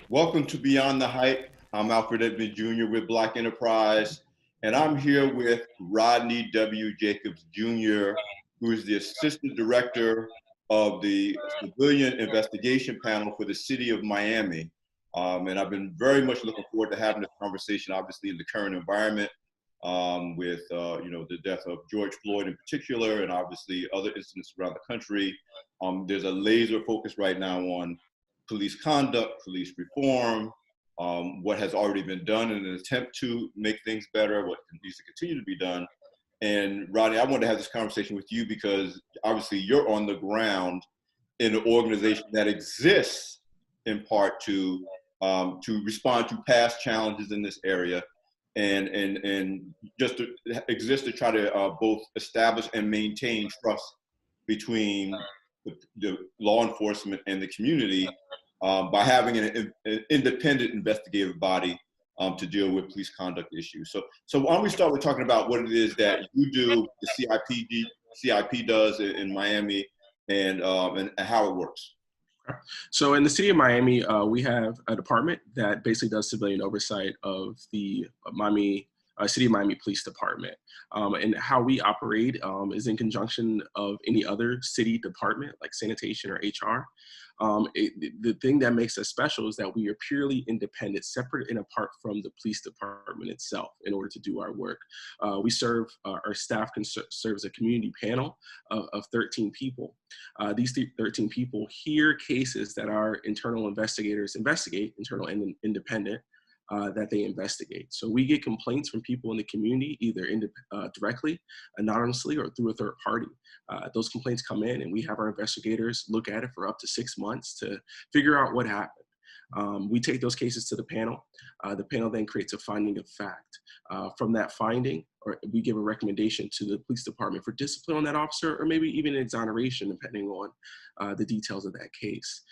Welcome to Beyond the Hype. I'm Alfred Edmond Jr. with Black Enterprise, and I'm here with Rodney W. Jacobs Jr., who is the Assistant Director of the Civilian Investigation Panel for the City of Miami. And I've been very much looking forward to having this conversation, obviously, in the current environment with the death of George Floyd in particular, and obviously other incidents around the country. There's a laser focus right now on police conduct, police reform, what has already been done in an attempt to make things better, what needs to continue to be done. And Rodney, I wanted to have this conversation with you because obviously you're on the ground in an organization that exists in part to respond to past challenges in this area, and just to exist to try to both establish and maintain trust between the law enforcement and the community by having an independent investigative body to deal with police conduct issues. So why don't we start with talking about what it is that you do, the CIP does in Miami, and how it works. So in the city of Miami, we have a department that basically does civilian oversight of the City of Miami Police Department. And how we operate is in conjunction of any other city department like sanitation or HR. The thing that makes us special is that we are purely independent, separate and apart from the police department itself in order to do our work. We serve, our staff can serve as a community panel of 13 people. These 13 people hear cases that our internal investigators investigate, internal and independent, that they investigate. So we get complaints from people in the community, either directly, anonymously, or through a third party. Those complaints come in and we have our investigators look at it for up to 6 months to figure out what happened. We take those cases to the panel. The panel then creates a finding of fact. From that finding, or we give a recommendation to the police department for discipline on that officer, or maybe even an exoneration, depending on the details of that case.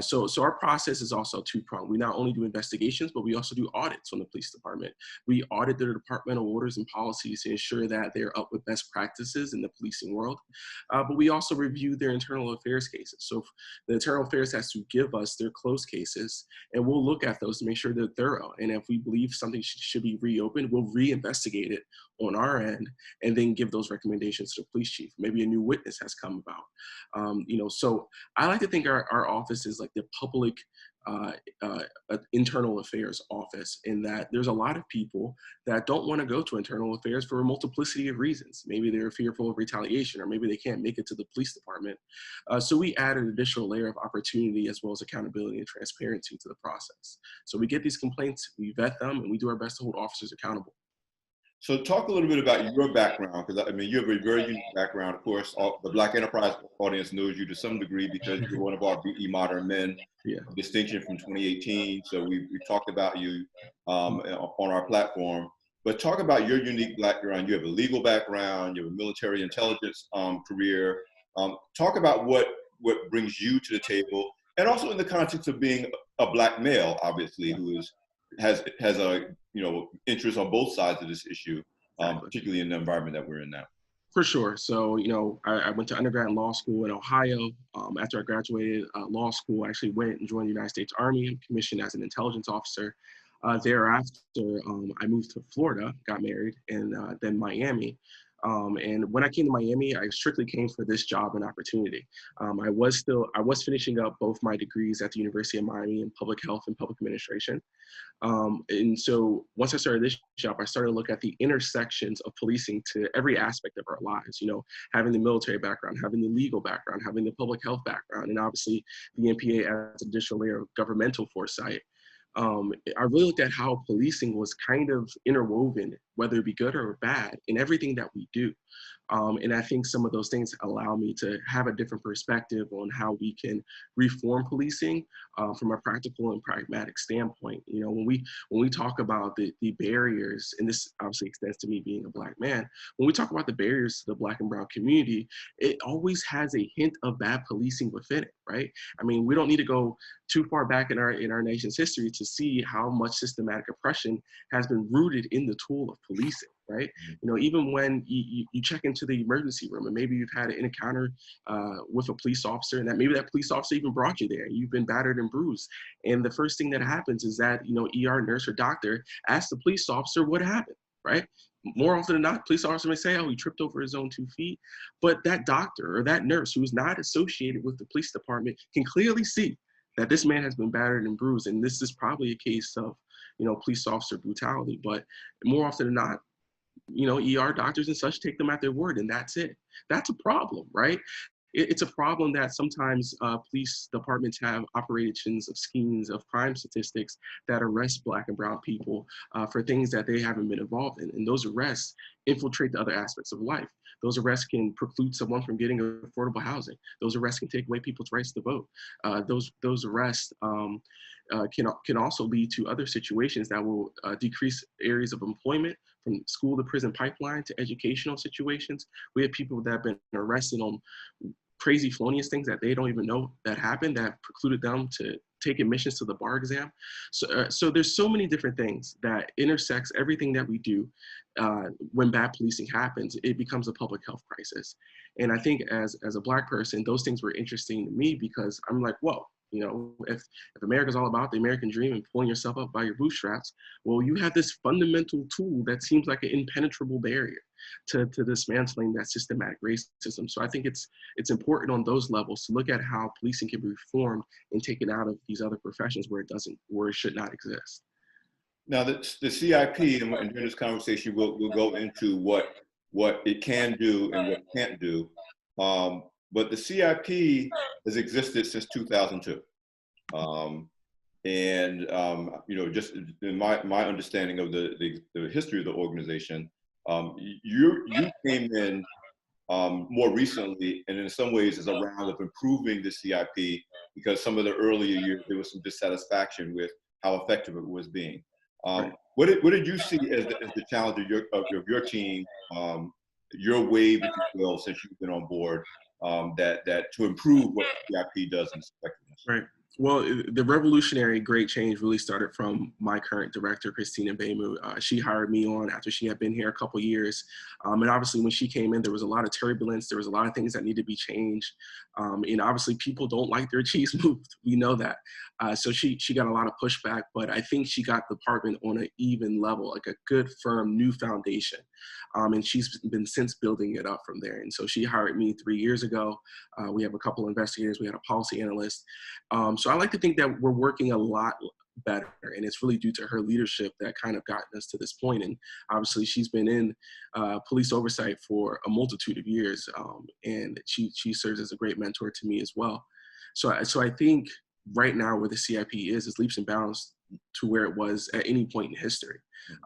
So our process is also two-pronged. We not only do investigations, but we also do audits on the police department. We audit their departmental orders and policies to ensure that they're up with best practices in the policing world. But we also review their internal affairs cases. So the internal affairs has to give us their closed cases, and we'll look at those to make sure they're thorough. And if we believe something should be reopened, we'll reinvestigate it on our end and then give those recommendations to the police chief. Maybe a new witness has come about. So I like to think our office is like the public internal affairs office, in that there's a lot of people that don't want to go to internal affairs for a multiplicity of reasons. Maybe they're fearful of retaliation, or maybe they can't make it to the police department. So we add an additional layer of opportunity as well as accountability and transparency to the process. So we get these complaints, we vet them, and we do our best to hold officers accountable. So talk a little bit about your background, because I mean, you have a very unique background. Of course, the Black Enterprise audience knows you to some degree because you're one of our BE Modern Men distinction from 2018. So we talked about you on our platform. But talk about your unique background. You have a legal background, you have a military intelligence career. Talk about what brings you to the table, and also in the context of being a Black male, obviously, who has a interest on both sides of this issue, particularly in the environment that we're in now. For sure. So, I went to undergrad in law school in Ohio. After I graduated law school, I actually went and joined the United States Army and commissioned as an intelligence officer. Thereafter, I moved to Florida, got married, and then Miami. And when I came to Miami, I strictly came for this job and opportunity. I was finishing up both my degrees at the University of Miami in public health and public administration. And so once I started this job, I started to look at the intersections of policing to every aspect of our lives, having the military background, having the legal background, having the public health background, and obviously the NPA adds an additional layer of governmental foresight. I really looked at how policing was kind of interwoven, whether it be good or bad, in everything that we do. And I think some of those things allow me to have a different perspective on how we can reform policing from a practical and pragmatic standpoint. When we talk about the barriers, and this obviously extends to me being a Black man, when we talk about the barriers to the Black and brown community, it always has a hint of bad policing within it, right? I mean, we don't need to go too far back in our nation's history to see how much systematic oppression has been rooted in the tool of policing. right? Even when you check into the emergency room and maybe you've had an encounter with a police officer, and that maybe that police officer even brought you there. You've been battered and bruised. And the first thing that happens is that, ER nurse or doctor asks the police officer what happened, right? More often than not, police officer may say, oh, he tripped over his own 2 feet. But that doctor or that nurse who's not associated with the police department can clearly see that this man has been battered and bruised. And this is probably a case of, police officer brutality. But more often than not, ER doctors and such take them at their word, and that's it. That's a problem, right? It's a problem that sometimes police departments have operations of schemes of crime statistics that arrest Black and brown people for things that they haven't been involved in. And those arrests infiltrate the other aspects of life. Those arrests can preclude someone from getting affordable housing. Those arrests can take away people's rights to vote. Those arrests can also lead to other situations that will decrease areas of employment, from school to prison pipeline to educational situations. We have people that have been arrested on crazy felonious things that they don't even know that happened, that precluded them to take admissions to the bar exam. So there's so many different things that intersects everything that we do. When bad policing happens, it becomes a public health crisis. And I think as a Black person, those things were interesting to me because I'm like, whoa, if America's all about the American dream and pulling yourself up by your bootstraps, well, you have this fundamental tool that seems like an impenetrable barrier to dismantling that systematic racism. So I think it's important on those levels to look at how policing can be reformed and taken out of these other professions where it should not exist. Now, the CIP, and during this conversation, we'll go into what it can do and what it can't do. But the CIP has existed since 2002. Just in my understanding of the history of the organization, you came in more recently, and in some ways is a round of improving the CIP, because some of the earlier years there was some dissatisfaction with how effective it was being. What did you see as the challenge of your team, your wave, if you will, since you've been on board, that to improve what the CIP does in its effectiveness? Right. Well, the revolutionary great change really started from my current director, Christina Bemu. She hired me on after she had been here a couple years. And obviously when she came in, there was a lot of turbulence. There was a lot of things that needed to be changed. And obviously people don't like their cheese moved. We know that. So she got a lot of pushback, but I think she got the department on an even level, like a good, firm, new foundation. And she's been since building it up from there. And so she hired me 3 years ago. We have a couple of investigators. We had a policy analyst. So I like to think that we're working a lot better, and it's really due to her leadership that kind of gotten us to this point. And obviously she's been in police oversight for a multitude of years, and she serves as a great mentor to me as well. So I think right now where the CIP is leaps and bounds to where it was at any point in history.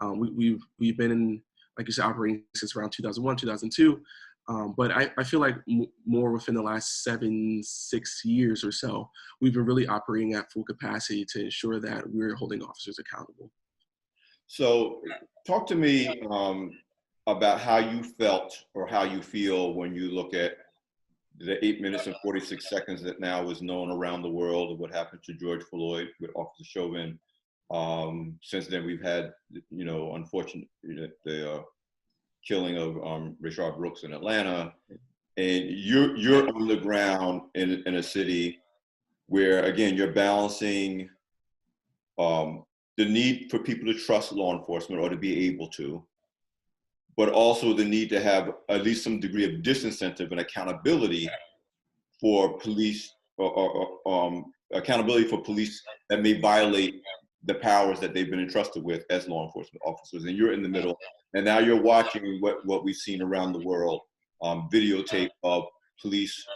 We've been in, like you said, operating since around 2001, 2002. But I feel like more within the last 6 years or so, we've been really operating at full capacity to ensure that we're holding officers accountable. So talk to me about how you felt or how you feel when you look at the 8 minutes and 46 seconds that now is known around the world of what happened to George Floyd with Officer Chauvin. Since then, we've had, unfortunately, the killing of Rayshard Brooks in Atlanta, and you're on the ground in a city where, again, you're balancing the need for people to trust law enforcement or to be able to, but also the need to have at least some degree of disincentive and accountability for police, or accountability for police that may violate the powers that they've been entrusted with as law enforcement officers. And you're in the middle. And now you're watching what we've seen around the world, videotape of police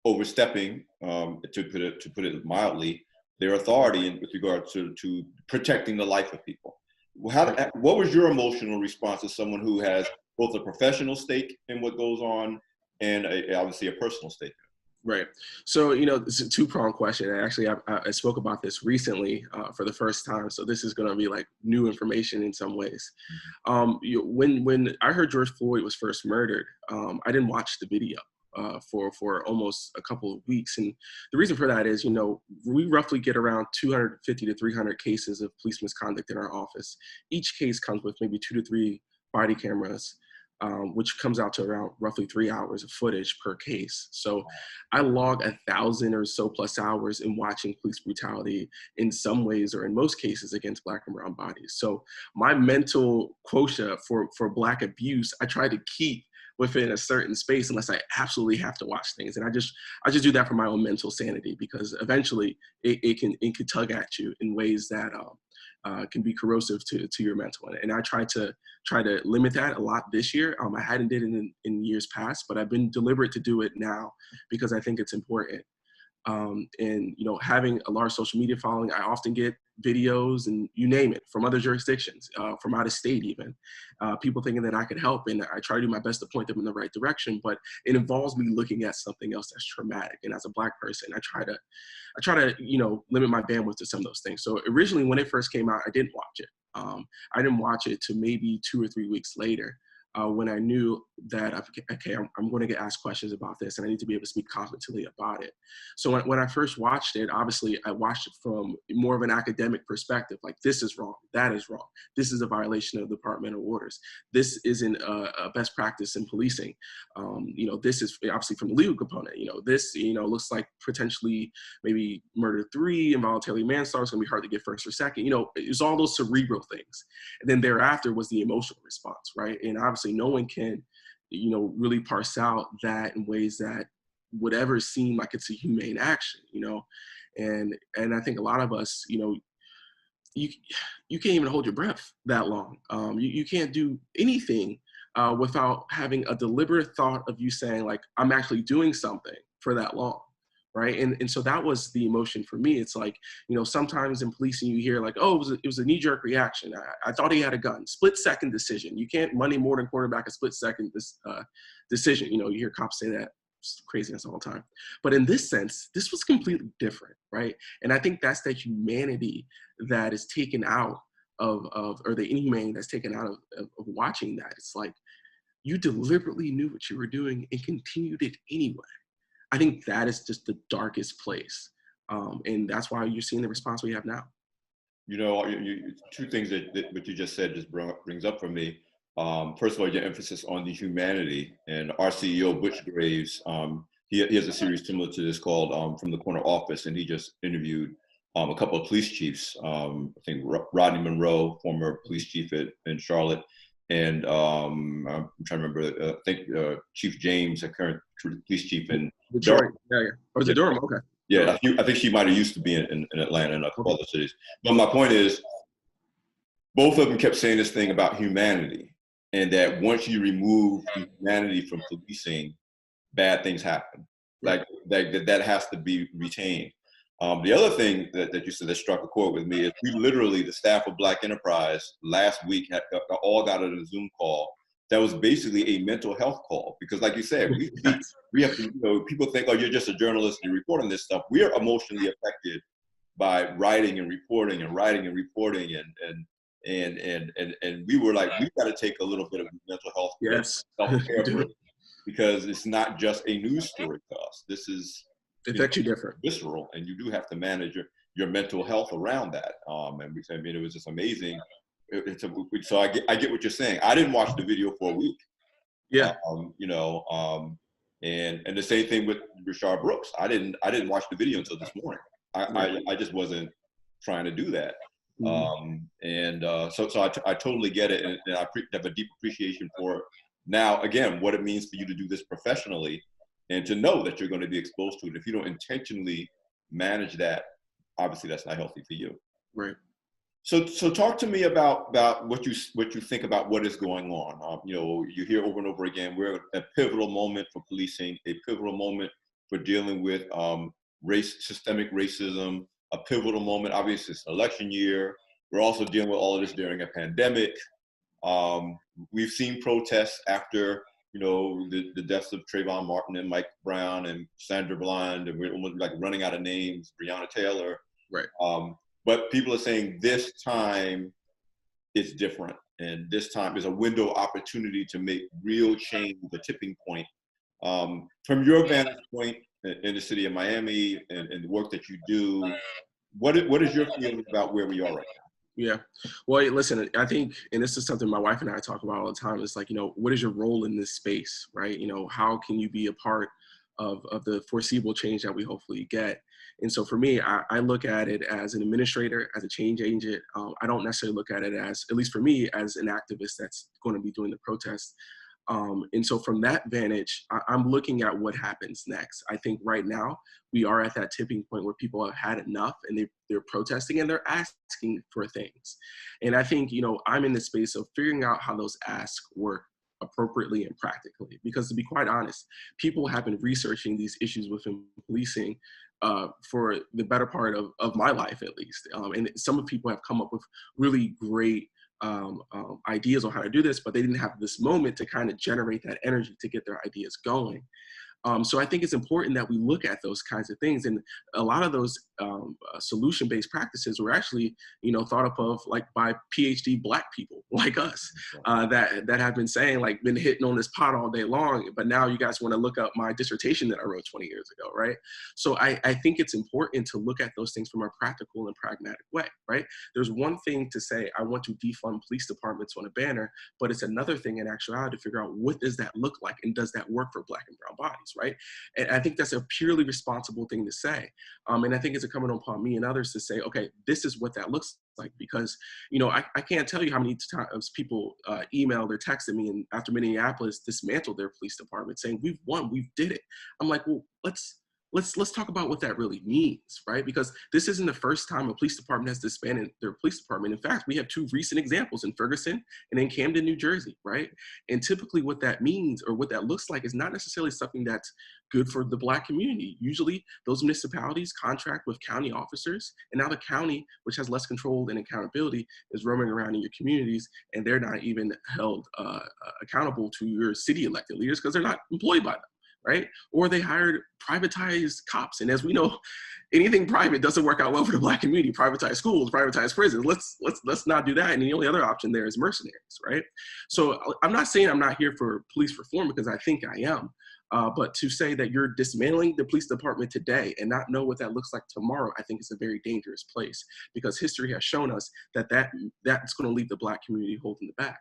overstepping, to put it mildly, their authority with regard to protecting the life of people. What was your emotional response as someone who has both a professional stake in what goes on and obviously a personal stake? Right. So, it's a two-pronged question. And actually, I spoke about this recently for the first time. So this is going to be like new information in some ways. When I heard George Floyd was first murdered, I didn't watch the video for almost a couple of weeks. And the reason for that is, we roughly get around 250 to 300 cases of police misconduct in our office. Each case comes with maybe 2 to 3 body cameras, which comes out to around roughly 3 hours of footage per case. So I log 1,000 or so plus hours in watching police brutality in some ways, or in most cases, against Black and brown bodies. So my mental quotient for Black abuse, I try to keep within a certain space unless I absolutely have to watch things. And I just do that for my own mental sanity, because eventually it can tug at you in ways that can be corrosive to your mental. And I try to limit that a lot this year. I hadn't did it in years past, but I've been deliberate to do it now because I think it's important. And having a large social media following, I often get videos and you name it from other jurisdictions, from out of state even, people thinking that I could help, and I try to do my best to point them in the right direction. But it involves me looking at something else that's traumatic. And as a Black person, I try to limit my bandwidth to some of those things. So originally, when it first came out, I didn't watch it. I didn't watch it to maybe 2 or 3 weeks later. When I knew that, okay, I'm going to get asked questions about this and I need to be able to speak confidently about it. So when I first watched it, obviously I watched it from more of an academic perspective, like this is wrong, that is wrong, this is a violation of departmental orders, this isn't a best practice in policing. This is obviously from the legal component, this, looks like potentially maybe murder 3, involuntary manslaughter is going to be hard to get first or second. It was all those cerebral things. And then thereafter was the emotional response, right? And obviously no one can, really parse out that in ways that would ever seem like it's a humane action, and I think a lot of us, you can't even hold your breath that long. You can't do anything without having a deliberate thought of you saying, like, I'm actually doing something for that long. Right. And so that was the emotion for me. It's like, sometimes in policing, you hear like, oh, it was a knee jerk reaction. I thought he had a gun. Split second decision. You can't Monday morning quarterback a split second decision. You hear cops say that. It's craziness all the time. But in this sense, this was completely different. Right. And I think that's that humanity that is taken out or the inhumanity that's taken out of watching that. It's like you deliberately knew what you were doing and continued it anyway. I think that is just the darkest place. And that's why you're seeing the response we have now. Two things that what you just said just brings up for me. First of all, your emphasis on the humanity, and our CEO, Butch Graves, he has a series similar to this called From the Corner Office, and he just interviewed a couple of police chiefs. I think Rodney Monroe, former police chief in Charlotte, and I'm trying to remember, I think Chief James, a current police chief in Detroit. Yeah. Or is it Durham? Okay. Yeah, I think she might have used to be in Atlanta and a couple other cities. But my point is, both of them kept saying this thing about humanity, and that once you remove humanity from policing, bad things happen. Like that has to be retained. The other thing that you said that struck a chord with me is we literally, the staff of Black Enterprise, last week all got on a Zoom call that was basically a mental health call, because like you said, we have to, people think, oh, you're just a journalist and you report on this stuff. We are emotionally affected by writing and reporting and we were like, we got to take a little bit of mental health self-care break, because it's not just a news story to us. This is different, visceral, and you do have to manage your mental health around that. And it was just amazing. So I get what you're saying. I didn't watch the video for a week. Yeah. And the same thing with Rashard Brooks. I didn't watch the video until this morning. I just wasn't trying to do that. So I totally get it, and I have a deep appreciation for now, again, what it means for you to do this professionally, and to know that you're going to be exposed to it. If you don't intentionally manage that, obviously that's not healthy for you. Right. So talk to me about what you think about what is going on. You hear over and over again, we're at a pivotal moment for policing, a pivotal moment for dealing with systemic racism, a pivotal moment. Obviously, it's an election year. We're also dealing with all of this during a pandemic. We've seen protests after the deaths of Trayvon Martin and Mike Brown and Sandra Bland, and we're almost like running out of names, Breonna Taylor. Right. But people are saying this time is different, and this time is a window of opportunity to make real change, a tipping point. From your vantage point in the city of Miami and the work that you do, what is your feeling about where we are right now? Yeah. Well, listen, I think, and this is something my wife and I talk about all the time. It's like, what is your role in this space, right? How can you be a part of the foreseeable change that we hopefully get? And so for me, I look at it as an administrator, as a change agent. I don't necessarily look at it as, at least for me, as an activist that's going to be doing the protest. And so from that vantage, I'm looking at what happens next. I think right now we are at that tipping point where people have had enough and they're protesting and they're asking for things. And I think, I'm in the space of figuring out how those asks work appropriately and practically. Because to be quite honest, people have been researching these issues within policing for the better part of my life, at least. And some of people have come up with really great ideas on how to do this, but they didn't have this moment to kind of generate that energy to get their ideas going. So I think it's important that we look at those kinds of things. And a lot of those solution-based practices were actually, thought up of like by PhD Black people like us that have been saying, like, been hitting on this pot all day long, but now you guys want to look up my dissertation that I wrote 20 years ago, right? So I think it's important to look at those things from a practical and pragmatic way, right? There's one thing to say, I want to defund police departments on a banner, but it's another thing in actuality to figure out what does that look like and does that work for Black and brown bodies, right? And I think that's a purely responsible thing to say. And I think it's incumbent upon me and others to say, okay, this is what that looks like, because, I can't tell you how many times people emailed or texted me and after Minneapolis dismantled their police department saying, we've won, we did it. I'm like, well, let's talk about what that really means, right? Because this isn't the first time a police department has disbanded their police department. In fact, we have two recent examples in Ferguson and in Camden, New Jersey, right? And typically what that means or what that looks like is not necessarily something that's good for the Black community. Usually those municipalities contract with county officers, and now the county, which has less control and accountability, is roaming around in your communities, and they're not even held accountable to your city elected leaders because they're not employed by them. Right? Or they hired privatized cops. And as we know, anything private doesn't work out well for the Black community. Privatized schools, privatized prisons. Let's not do that. And the only other option there is mercenaries, right? So I'm not saying I'm not here for police reform, because I think I am. But to say that you're dismantling the police department today and not know what that looks like tomorrow, I think is a very dangerous place, because history has shown us that that's going to leave the Black community holding the back.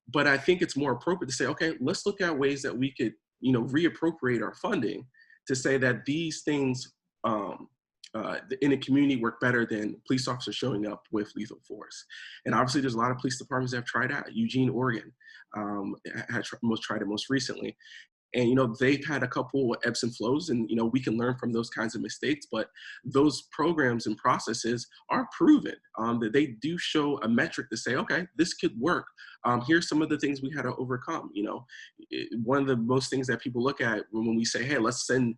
But I think it's more appropriate to say, okay, let's look at ways that we could reappropriate our funding to say that these things in a community work better than police officers showing up with lethal force. And obviously there's a lot of police departments that have tried out. Eugene, Oregon had tried it most recently. And, they've had a couple ebbs and flows, and, we can learn from those kinds of mistakes, but those programs and processes are proven that they do show a metric to say, okay, this could work. Here's some of the things we had to overcome. One of the most things that people look at when we say, hey, let's send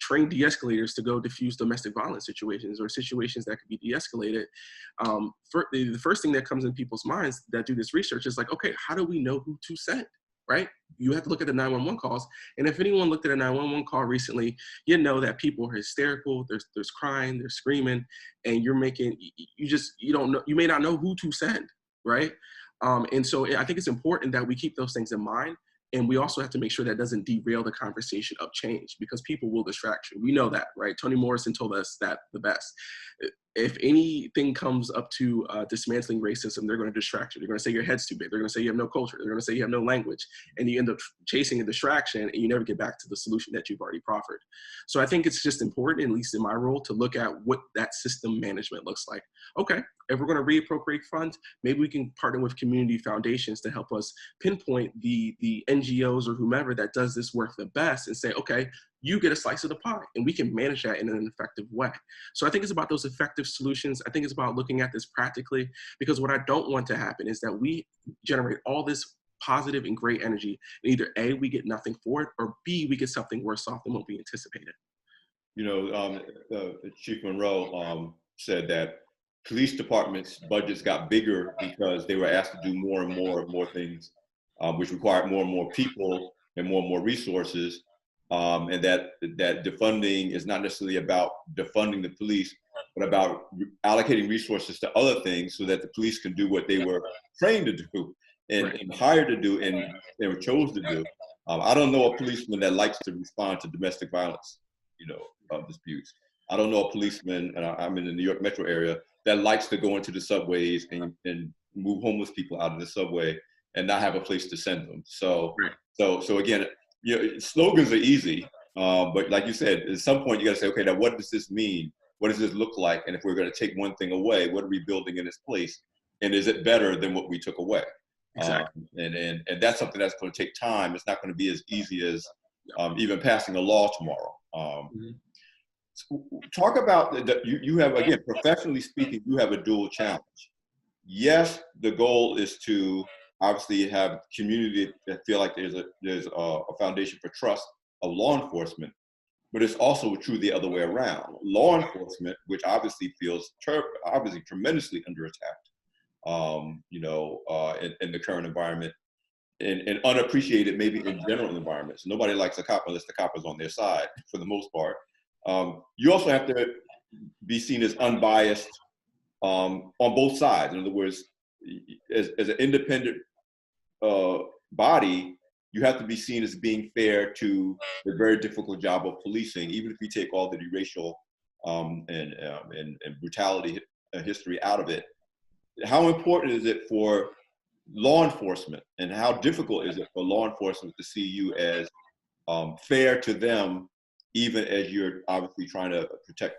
trained de-escalators to go diffuse domestic violence situations or situations that could be de-escalated. The first thing that comes in people's minds that do this research is like, okay, how do we know who to send? Right? You have to look at the 911 calls. And if anyone looked at a 911 call recently, you know that people are hysterical, there's crying, there's screaming, and you don't know, you may not know who to send, right? And so I think it's important that we keep those things in mind. And we also have to make sure that doesn't derail the conversation of change, because people will distract you. We know that, right? Toni Morrison told us that the best. If anything comes up to dismantling racism, they're going to distract you. They're going to say your head's too big. They're going to say you have no culture. They're going to say you have no language. And you end up chasing a distraction, and you never get back to the solution that you've already proffered. So I think it's just important, at least in my role, to look at what that system management looks like. Okay, if we're going to reappropriate funds, maybe we can partner with community foundations to help us pinpoint the NGOs or whomever that does this work the best and say, okay, you get a slice of the pie, and we can manage that in an effective way. So I think it's about those effective solutions. I think it's about looking at this practically, because what I don't want to happen is that we generate all this positive and great energy, and either A, we get nothing for it, or B, we get something worse off than what we anticipated. Chief Monroe said that police departments' budgets got bigger because they were asked to do more and more things, which required more and more people and more resources. And that defunding is not necessarily about defunding the police, but about allocating resources to other things so that the police can do what they were trained to do and hired to do and they were chose to do. I don't know a policeman that likes to respond to domestic violence, disputes. I don't know a policeman, and I'm in the New York metro area, that likes to go into the subways and move homeless people out of the subway and not have a place to send them. So, Right. so again, slogans are easy, but like you said, at some point you got to say, okay, now what does this mean? What does this look like? And if we're going to take one thing away, what are we building in its place? And is it better than what we took away? Exactly. And that's something that's going to take time. It's not going to be as easy as even passing a law tomorrow. Talk about you have, again, professionally speaking, you have a dual challenge. Yes, the goal is to obviously have community that feel like there's a foundation for trust of law enforcement, but it's also true the other way around. Law enforcement, which obviously feels obviously tremendously under attack, in the current environment, and unappreciated maybe in general environments. Nobody likes a cop unless the cop is on their side for the most part. You also have to be seen as unbiased on both sides. In other words, as an independent body, you have to be seen as being fair to the very difficult job of policing, even if you take all the racial and brutality history out of it. How important is it for law enforcement, and how difficult is it for law enforcement to see you as fair to them, even as you're obviously trying to protect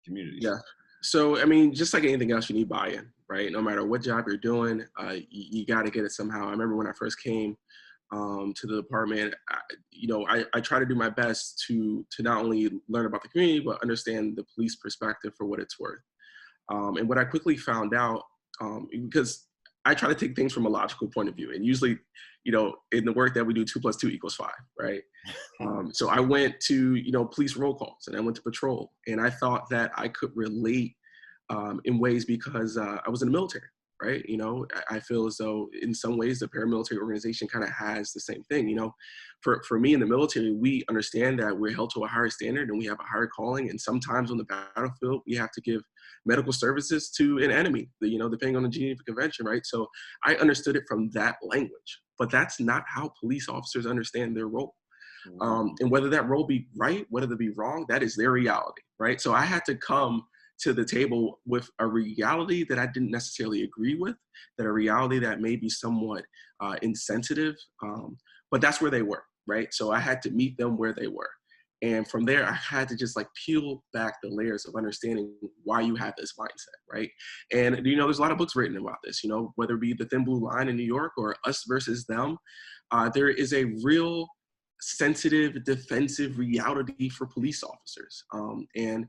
communities? Yeah. So, I mean, just like anything else, you need buy-in, right? No matter what job you're doing, you got to get it somehow. I remember when I first came to the department, I try to do my best to not only learn about the community, but understand the police perspective for what it's worth. And what I quickly found out, because I try to take things from a logical point of view, and usually, in the work that we do, 2 + 2 = 5, right? So I went to, police roll calls, and I went to patrol, and I thought that I could relate in ways because I was in the military, right? I feel as though in some ways the paramilitary organization kind of has the same thing. For me in the military, we understand that we're held to a higher standard and we have a higher calling. And sometimes on the battlefield, we have to give medical services to an enemy, depending on the Geneva Convention, right? So I understood it from that language, but that's not how police officers understand their role. And whether that role be right, whether it be wrong, that is their reality, right? So I had to come to the table with a reality that I didn't necessarily agree with, that a reality that may be somewhat insensitive, but that's where they were, right? So I had to meet them where they were. And from there, I had to just peel back the layers of understanding why you have this mindset, right? And, there's a lot of books written about this, whether it be The Thin Blue Line in New York or Us Versus Them, there is a real sensitive, defensive reality for police officers. And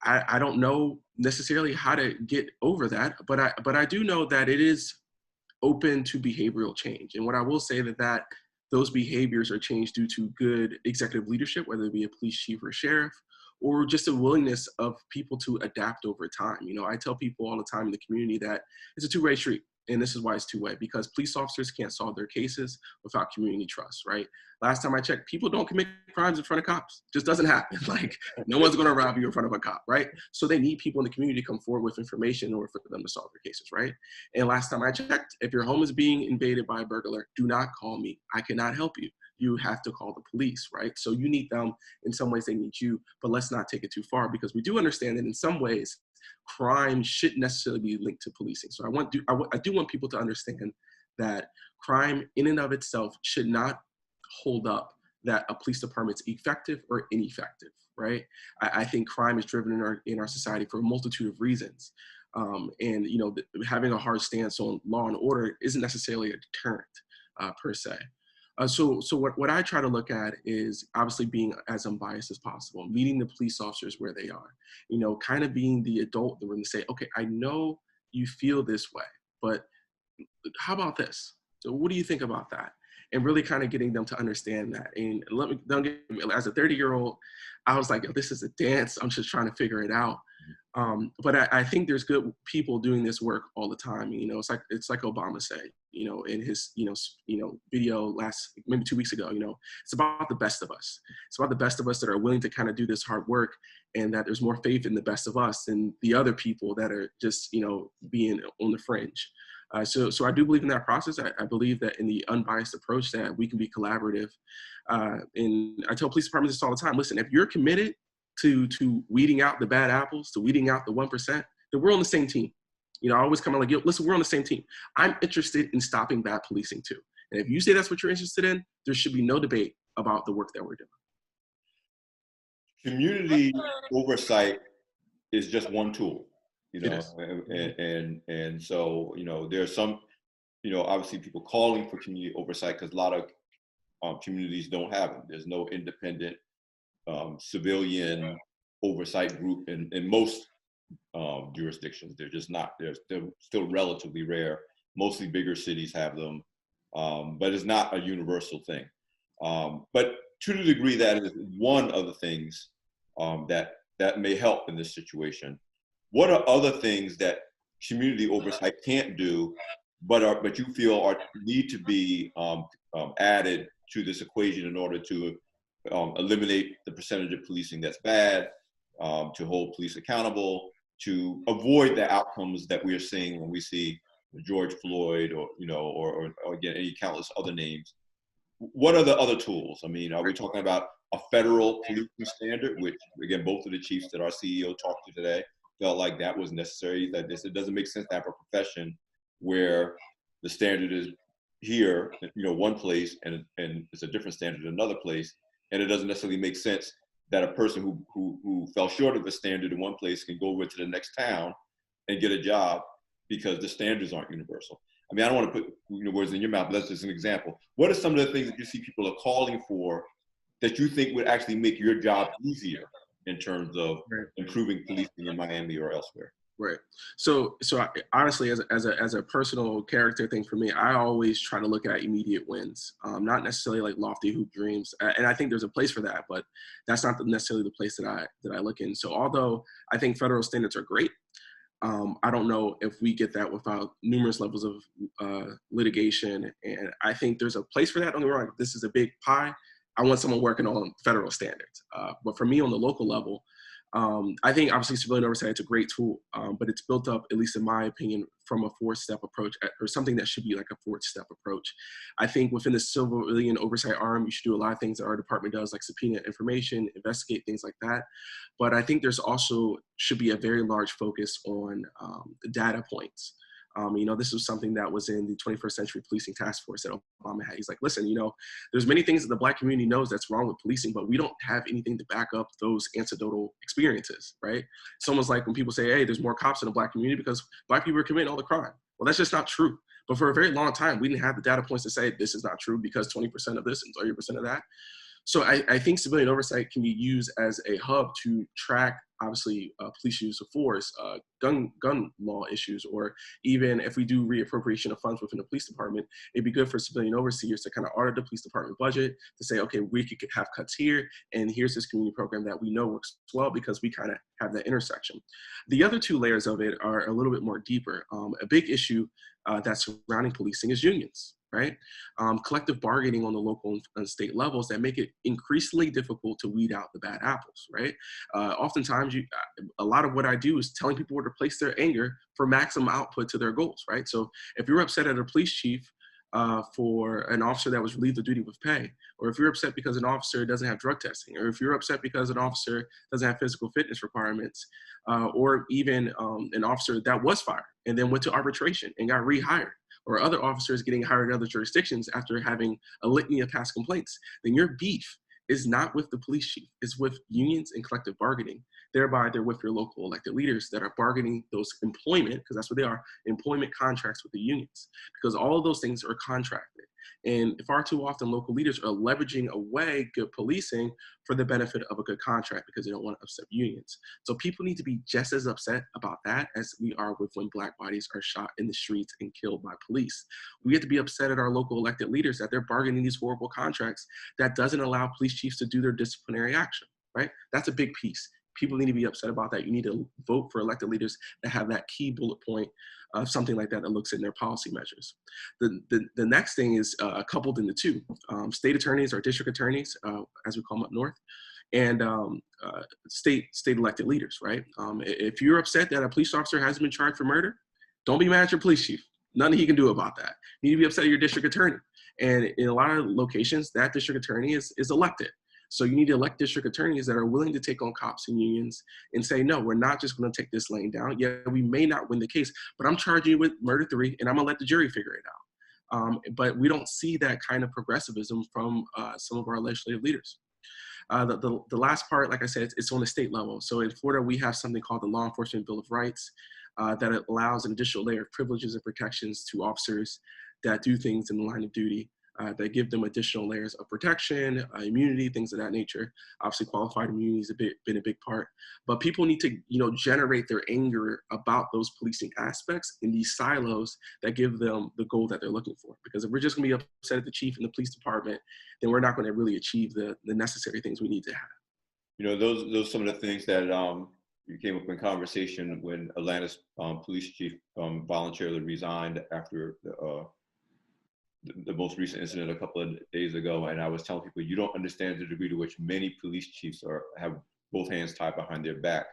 I don't know necessarily how to get over that, but I do know that it is open to behavioral change. And what I will say that those behaviors are changed due to good executive leadership, whether it be a police chief or sheriff, or just a willingness of people to adapt over time. I tell people all the time in the community that it's a two-way street. And this is why it's two-way, because police officers can't solve their cases without community trust, right? Last time I checked, people don't commit crimes in front of cops. It just doesn't happen. No one's going to rob you in front of a cop, right? So they need people in the community to come forward with information in order for them to solve their cases, right? And last time I checked, if your home is being invaded by a burglar, do not call me. I cannot help you. You have to call the police, right? So you need them. In some ways, they need you, but let's not take it too far, because we do understand that in some ways, crime shouldn't necessarily be linked to policing. So I do want people to understand that crime in and of itself should not hold up that a police department's effective or ineffective, right? I think crime is driven in our society for a multitude of reasons. And having a hard stance on law and order isn't necessarily a deterrent per se. So what I try to look at is obviously being as unbiased as possible, meeting the police officers where they are, kind of being the adult in the room to say, okay, I know you feel this way, but how about this? So what do you think about that? And really kind of getting them to understand that. And don't get me, as a 30-year-old, I was like, this is a dance. I'm just trying to figure it out. But I think there's good people doing this work all the time. It's like Obama said, in his, video maybe 2 weeks ago, it's about the best of us. It's about the best of us that are willing to kind of do this hard work, and that there's more faith in the best of us than the other people that are just, being on the fringe. So I do believe in that process. I believe that in the unbiased approach that we can be collaborative. And I tell police departments this all the time. Listen, if you're committed, to weeding out the bad apples, to weeding out the 1%, then we're on the same team. You know, I always come out like, yo, listen, we're on the same team. I'm interested in stopping bad policing too. And if you say that's what you're interested in, there should be no debate about the work that we're doing. Community oversight is just one tool, you know, and so, you know, there's some, you know, obviously people calling for community oversight because a lot of communities don't have them. There's no independent civilian oversight group in most jurisdictions. They're just not. They're still relatively rare. Mostly bigger cities have them, but it's not a universal thing. But to the degree that is one of the things that may help in this situation. What are other things that community oversight can't do, but you feel need to be added to this equation in order to eliminate the percentage of policing that's bad, to hold police accountable, to avoid the outcomes that we are seeing when we see George Floyd, or you know, or again any countless other names? What are the other tools? I mean, are we talking about a federal policing standard, which again both of the chiefs that our CEO talked to today felt like that was necessary? That it doesn't make sense to have a profession where the standard is here, you know, one place, and it's a different standard in another place, and it doesn't necessarily make sense that a person who fell short of a standard in one place can go over to the next town and get a job because the standards aren't universal. I mean, I don't want to put words in your mouth, but that's just an example. What are some of the things that you see people are calling for that you think would actually make your job easier in terms of improving policing in Miami or elsewhere? Right. So honestly, as a personal character thing for me, I always try to look at immediate wins, not necessarily like lofty hoop dreams. And I think there's a place for that, but that's not necessarily the place that I look in. So although I think federal standards are great, I don't know if we get that without numerous levels of litigation. And I think there's a place for that. Don't get me wrong, this is a big pie. I want someone working on federal standards. But for me on the local level, I think obviously civilian oversight is a great tool, but it's built up, at least in my opinion, from a 4-step approach, or something that should be like a 4-step approach. I think within the civilian oversight arm, you should do a lot of things that our department does, like subpoena information, investigate things like that. But I think there's also should be a very large focus on the data points. You know, this was something that was in the 21st Century Policing Task Force that Obama had. He's like, listen, you know, there's many things that the Black community knows that's wrong with policing, but we don't have anything to back up those anecdotal experiences, right? It's almost like when people say, hey, there's more cops in the Black community because Black people are committing all the crime. Well, that's just not true. But for a very long time, we didn't have the data points to say this is not true because 20% of this and 30% of that. So I think civilian oversight can be used as a hub to track, obviously, police use of force, gun law issues, or even if we do reappropriation of funds within the police department, it'd be good for civilian overseers to kind of audit the police department budget to say, okay, we could have cuts here, and here's this community program that we know works well because we kind of have that intersection. The other two layers of it are a little bit more deeper. A big issue that's surrounding policing is unions. Right? Collective bargaining on the local and state levels that make it increasingly difficult to weed out the bad apples, right? Oftentimes, a lot of what I do is telling people where to place their anger for maximum output to their goals, right? So if you're upset at a police chief for an officer that was relieved of duty with pay, or if you're upset because an officer doesn't have drug testing, or if you're upset because an officer doesn't have physical fitness requirements, or even an officer that was fired and then went to arbitration and got rehired, or other officers getting hired in other jurisdictions after having a litany of past complaints, then your beef is not with the police chief, it's with unions and collective bargaining. Thereby, they're with your local elected leaders that are bargaining those employment, because that's what they are, employment contracts with the unions, because all of those things are contracted. And far too often, local leaders are leveraging away good policing for the benefit of a good contract because they don't want to upset unions. So people need to be just as upset about that as we are with when Black bodies are shot in the streets and killed by police. We have to be upset at our local elected leaders that they're bargaining these horrible contracts that doesn't allow police chiefs to do their disciplinary action, right? That's a big piece. People need to be upset about that. You need to vote for elected leaders that have that key bullet point of something like that that looks in their policy measures. The next thing is coupled in the two. State attorneys or district attorneys, as we call them up north, and state elected leaders, right? If you're upset that a police officer hasn't been charged for murder, don't be mad at your police chief. Nothing he can do about that. You need to be upset at your district attorney. And in a lot of locations, that district attorney is elected. So you need to elect district attorneys that are willing to take on cops and unions and say, no, we're not just going to take this lane down. Yeah, we may not win the case, but I'm charging you with murder 3, and I'm going to let the jury figure it out. But we don't see that kind of progressivism from some of our legislative leaders. The last part, like I said, it's on the state level. So in Florida, we have something called the Law Enforcement Bill of Rights that allows an additional layer of privileges and protections to officers that do things in the line of duty, that give them additional layers of protection, immunity, things of that nature. Obviously, qualified immunity has been a big part. But people need to, generate their anger about those policing aspects in these silos that give them the goal that they're looking for. Because if we're just going to be upset at the chief and the police department, then we're not going to really achieve the necessary things we need to have. Those some of the things that you came up in conversation when Atlanta's police chief voluntarily resigned after the most recent incident a couple of days ago. And I was telling people, you don't understand the degree to which many police chiefs have both hands tied behind their back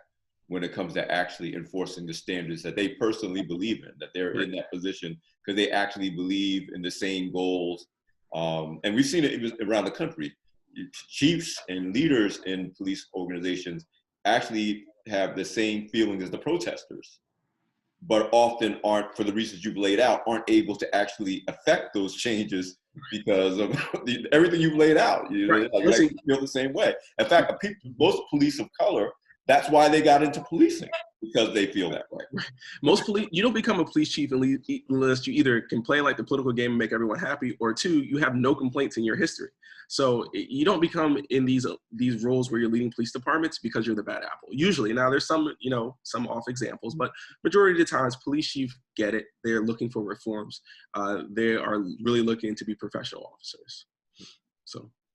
when it comes to actually enforcing the standards that they personally believe in, that they're in that position because they actually believe in the same goals. And we've seen it around the country. Chiefs and leaders in police organizations actually have the same feelings as the protesters, but often aren't, for the reasons you've laid out, aren't able to actually affect those changes because of everything you've laid out. They feel the same way. In fact, most police of color, that's why they got into policing, because they feel that way. Most police, you don't become a police chief unless you either can play like the political game and make everyone happy, or 2, you have no complaints in your history. So you don't become in these roles where you're leading police departments because you're the bad apple. Usually, now there's some off examples, but majority of the times, police chiefs get it. They're looking for reforms. They are really looking to be professional officers.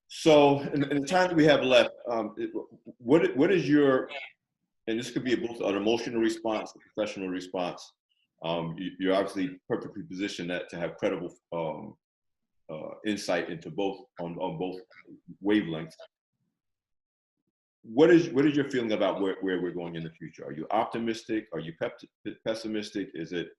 So in the time that we have left, what is your, and this could be both an emotional response, a professional response. You're obviously perfectly positioned to have credible insight into both on both wavelengths. What is your feeling about where we're going in the future? Are you optimistic? Are you pessimistic? Is it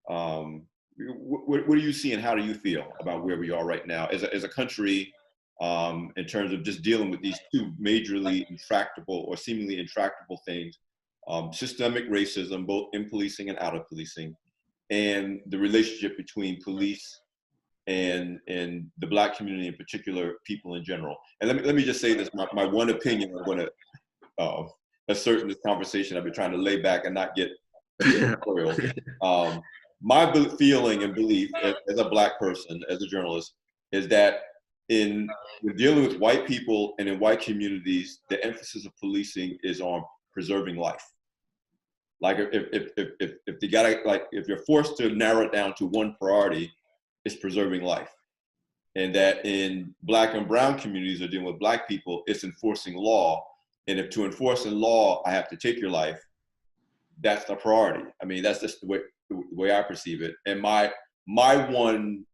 what do you see and how do you feel about where we are right now as a country, in terms of just dealing with these 2 majorly intractable or seemingly intractable things, systemic racism, both in policing and out of policing, and the relationship between police and the Black community in particular, people in general. And let me just say this, my one opinion I want to assert in this conversation. I've been trying to lay back and not get spoiled. My feeling and belief as a Black person, as a journalist, is that in dealing with white people and in white communities, the emphasis of policing is on preserving life. Like if you're forced to narrow it down to one priority, it's preserving life. And that in Black and brown communities are dealing with Black people, it's enforcing law. And if to enforce in law, I have to take your life, that's the priority. I mean, that's just the way I perceive it. And my one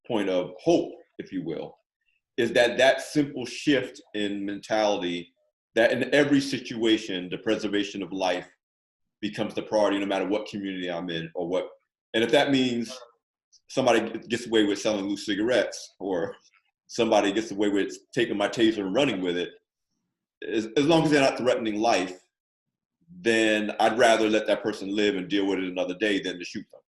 point of hope, if you will, is that simple shift in mentality, that in every situation, the preservation of life becomes the priority, no matter what community I'm in or what. And if that means somebody gets away with selling loose cigarettes, or somebody gets away with taking my taser and running with it, as long as they're not threatening life, then I'd rather let that person live and deal with it another day than to shoot them.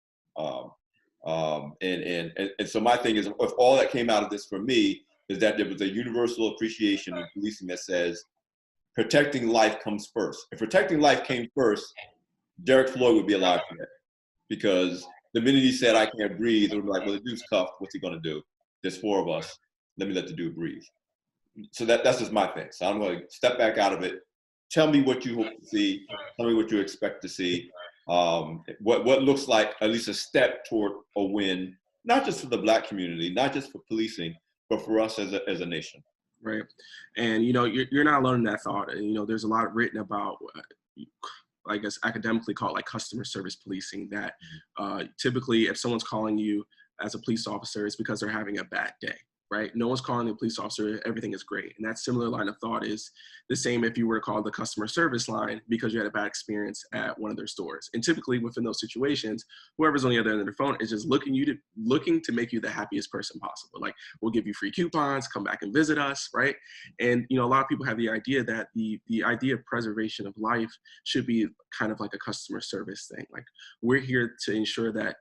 And so my thing is, if all that came out of this for me is that there was a universal appreciation of policing that says protecting life comes first. If protecting life came first, Derek Floyd would be alive today, because the minute he said, "I can't breathe," it would be like, well, the dude's cuffed. What's he going to do? There's 4 of us. Let me let the dude breathe. So that's just my thing. So I'm going to step back out of it. Tell me what you hope to see. Tell me what you expect to see. What looks like at least a step toward a win, not just for the Black community, not just for policing, but for us as a nation. Right. And, you're not alone in that thought. There's a lot written about, I guess, academically called like customer service policing, that typically if someone's calling you as a police officer, it's because they're having a bad day, right? No one's calling the police officer, everything is great. And that similar line of thought is the same if you were to call the customer service line because you had a bad experience at one of their stores. And typically within those situations, whoever's on the other end of the phone is just looking to make you the happiest person possible. Like, we'll give you free coupons, come back and visit us, right? And, you know, a lot of people have the idea that the idea of preservation of life should be kind of like a customer service thing. Like, we're here to ensure that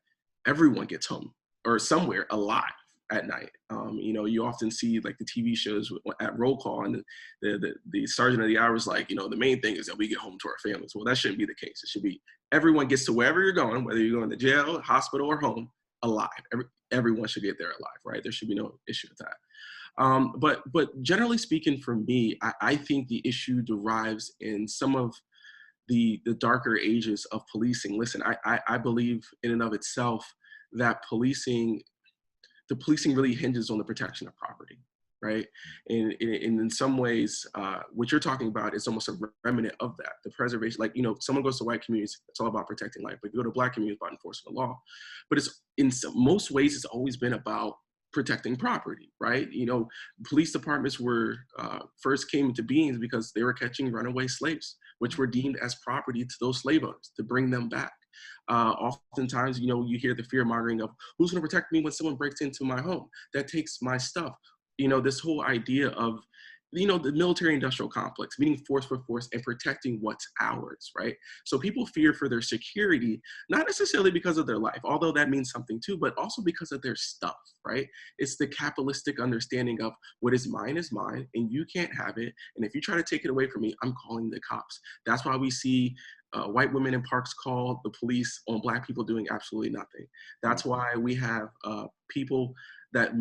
everyone gets home or somewhere alive at night. You know, you often see like the TV shows at roll call, and the sergeant of the hour is like, you know, the main thing is that we get home to our families. Well, that shouldn't be the case. It should be everyone gets to wherever you're going, whether you're going to jail, hospital, or home, alive. Everyone should get there alive, right? There should be no issue with that. But generally speaking, for me, I think the issue derives in some of the darker ages of policing. Listen, I believe in and of itself that the policing really hinges on the protection of property, right? And in some ways, what you're talking about is almost a remnant of that. The preservation, like, you know, someone goes to white communities, it's all about protecting life. But if you go to black communities, about enforcing the law. But it's most ways, it's always been about protecting property, right? You know, police departments were first came into being because they were catching runaway slaves, which were deemed as property to those slave owners to bring them back. Oftentimes, you know, you hear the fear mongering of who's going to protect me when someone breaks into my home, that takes my stuff. You know, this whole idea of, you know, the military industrial complex, meaning force for force and protecting what's ours, right? So people fear for their security, not necessarily because of their life, although that means something too, but also because of their stuff, right? It's the capitalistic understanding of what is mine, and you can't have it. And if you try to take it away from me, I'm calling the cops. That's why we see white women in parks call the police on black people doing absolutely nothing. That's why we have black people that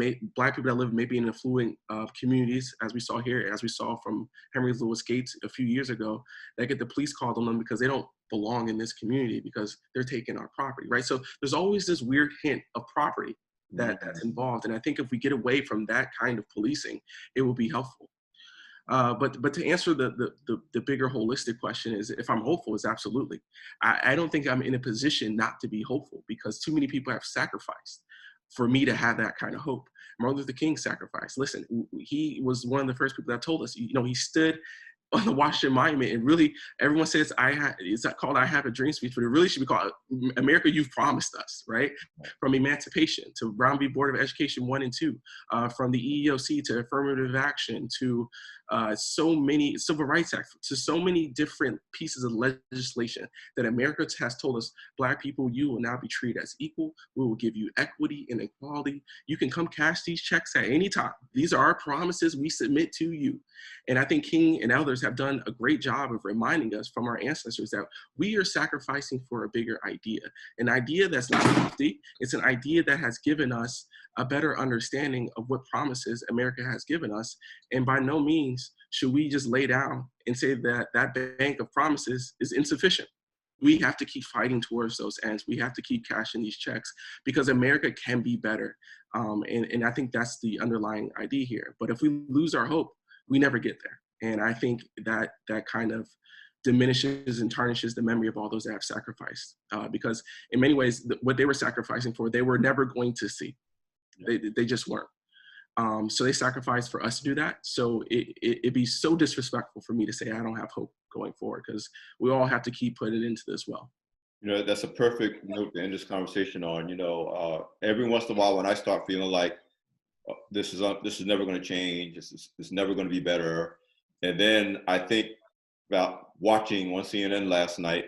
live maybe in affluent communities, as we saw here, as we saw from Henry Louis Gates a few years ago, that get the police called on them because they don't belong in this community because they're taking our property, right? So there's always this weird hint of property that's involved. And I think if we get away from that kind of policing, it will be helpful. But to answer the bigger holistic question is, if I'm hopeful, is absolutely. I don't think I'm in a position not to be hopeful because too many people have sacrificed for me to have that kind of hope. Martin Luther King sacrificed. Listen, he was one of the first people that told us, you know, he stood on the Washington Monument, and really everyone says it's called I Have a Dream speech, but it really should be called America, You've Promised Us, right? From emancipation to Brown v. Board of Education 1 and 2, from the EEOC to affirmative action to so many Civil Rights Act, to so many different pieces of legislation that America has told us, Black people, you will now be treated as equal. We will give you equity and equality. You can come cash these checks at any time. These are our promises we submit to you. And I think King and others have done a great job of reminding us from our ancestors that we are sacrificing for a bigger idea, an idea that's not lofty. It's an idea that has given us a better understanding of what promises America has given us. And by no means should we just lay down and say that that bank of promises is insufficient. We have to keep fighting towards those ends. We have to keep cashing these checks because America can be better. And I think that's the underlying idea here. But if we lose our hope, we never get there. And I think that kind of diminishes and tarnishes the memory of all those that have sacrificed. Because in many ways, what they were sacrificing for, they were never going to see. They just weren't. So they sacrificed for us to do that. So it'd be so disrespectful for me to say I don't have hope going forward, because we all have to keep putting it into this well. You know, that's a perfect note to end this conversation on. You know, every once in a while when I start feeling like this is never going to change, it's never going to be better, and then I think about watching on CNN last night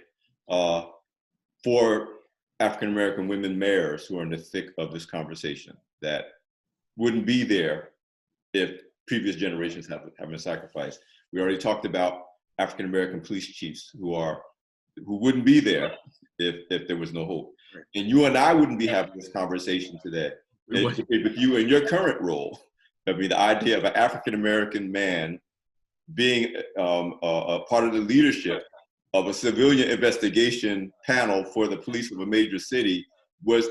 4 African-American women mayors who are in the thick of this conversation that wouldn't be there if previous generations have been sacrificed. We already talked about African-American police chiefs who wouldn't be there if there was no hope. Right. And you and I wouldn't be having this conversation today if you in your current role. I mean, the idea of an African-American man being a part of the leadership of a civilian investigation panel for the police of a major city was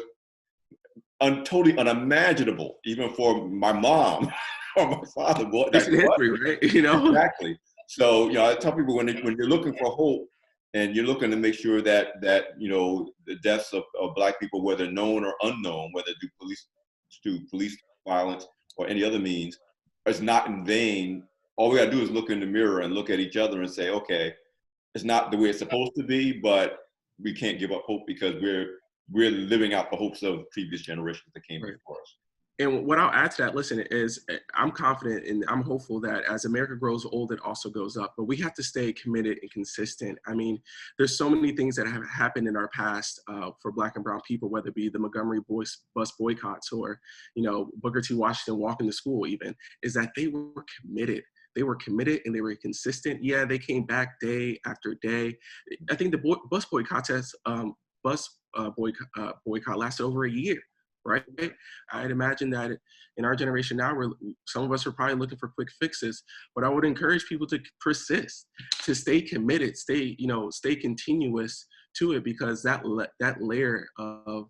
totally unimaginable, even for my mom or my father. It's history, right? You know? Exactly. So, you know, I tell people when you're looking for hope and you're looking to make sure that you know, the deaths of Black people, whether known or unknown, whether due to police violence or any other means is not in vain. All we gotta do is look in the mirror and look at each other and say, okay, it's not the way it's supposed to be, but we can't give up hope because we're living out the hopes of previous generations that came before us. And what I'll add to that, listen, is I'm confident and I'm hopeful that as America grows old, it also goes up. But we have to stay committed and consistent. I mean, there's so many things that have happened in our past for Black and brown people, whether it be the Montgomery bus boycotts or, you know, Booker T. Washington walking to school even, is that they were committed. They were committed and they were consistent. Yeah, they came back day after day. I think the bus boycott boycott lasted over a year. Right? I'd imagine that in our generation now, some of us are probably looking for quick fixes, but I would encourage people to persist, to stay committed, stay continuous to it, because that layer of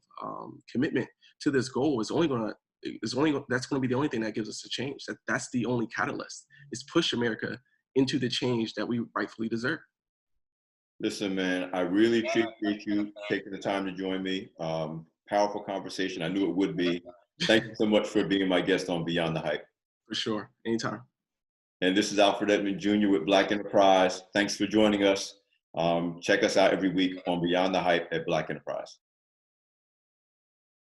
commitment to this goal that's going to be the only thing that gives us a change. That's the only catalyst, is push America into the change that we rightfully deserve. Listen, man, I really appreciate you taking the time to join me. Powerful conversation. I knew it would be. Thank you so much for being my guest on Beyond the Hype. For sure. Anytime. And this is Alfred Edmond Jr. with Black Enterprise. Thanks for joining us. Check us out every week on Beyond the Hype at Black Enterprise.